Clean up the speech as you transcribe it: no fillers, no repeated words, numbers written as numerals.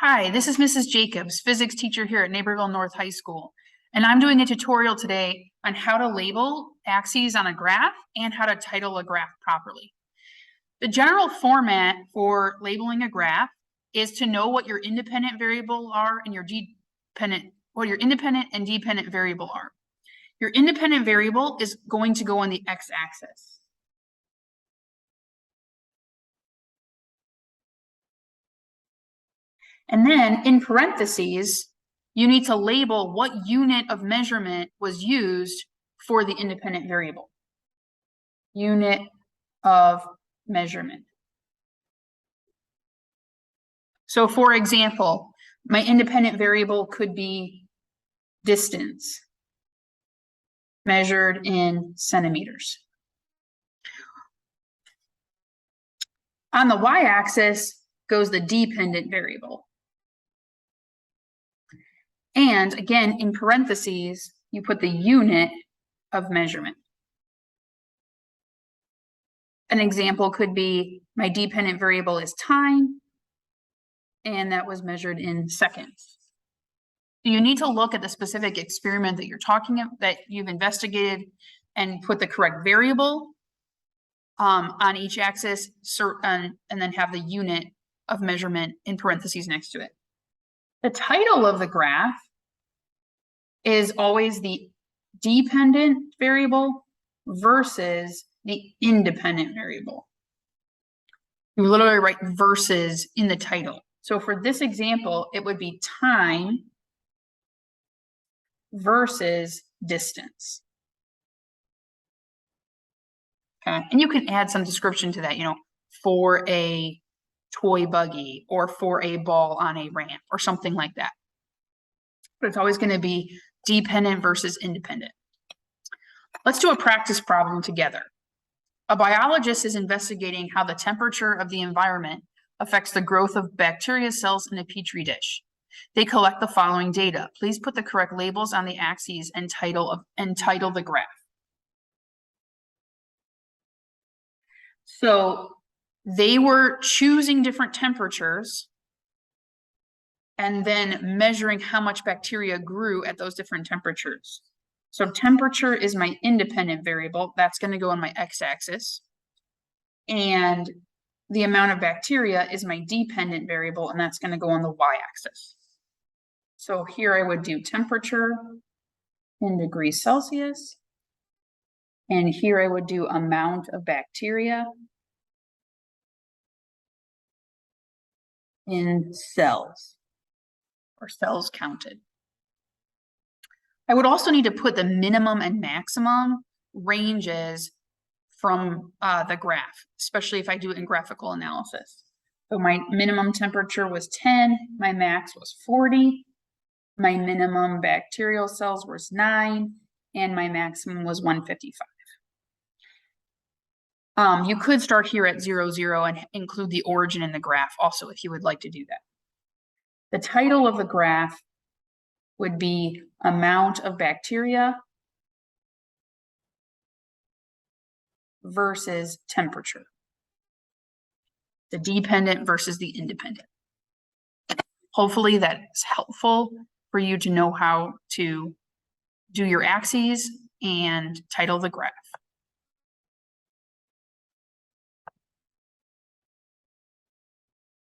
Hi, this is Mrs. Jacobs, physics teacher here at Naperville North High School, and I'm doing a tutorial today on how to label axes on a graph and how to title a graph properly. The general format for labeling a graph is to know what your independent variable are and your independent and dependent variable are. Your independent variable is going to go on the x-axis. And then in parentheses, you need to label what unit of measurement was used for the independent variable. Unit of measurement. So for example, my independent variable could be distance measured in centimeters. On the y-axis goes the dependent variable. And again, in parentheses, you put the unit of measurement. An example could be my dependent variable is time, and that was measured in seconds. You need to look at the specific experiment that you're talking about, that you've investigated, and put the correct variable on each axis, and then have the unit of measurement in parentheses next to it. The title of the graph is always the dependent variable versus the independent variable. You literally write versus in the title. So for this example, it would be time versus distance. Okay, and you can add some description to that, for a toy buggy or for a ball on a ramp or something like that. But it's always going to be dependent versus independent. Let's do a practice problem together. A biologist is investigating how the temperature of the environment affects the growth of bacteria cells in a petri dish. They collect the following data. Please put the correct labels on the axes and title the graph. So they were choosing different temperatures and then measuring how much bacteria grew at those different temperatures. So temperature is my independent variable. That's going to go on my x-axis. And the amount of bacteria is my dependent variable, and that's going to go on the y-axis. So here I would do temperature in degrees Celsius. And here I would do amount of bacteria in cells, or cells counted. I would also need to put the minimum and maximum ranges from the graph, especially if I do it in graphical analysis. So my minimum temperature was 10, my max was 40, my minimum bacterial cells was 9, and my maximum was 155. You could start here at 0, 0 and include the origin in the graph also if you would like to do that. The title of the graph would be amount of bacteria versus temperature. The dependent versus the independent. Hopefully that's helpful for you to know how to do your axes and title the graph.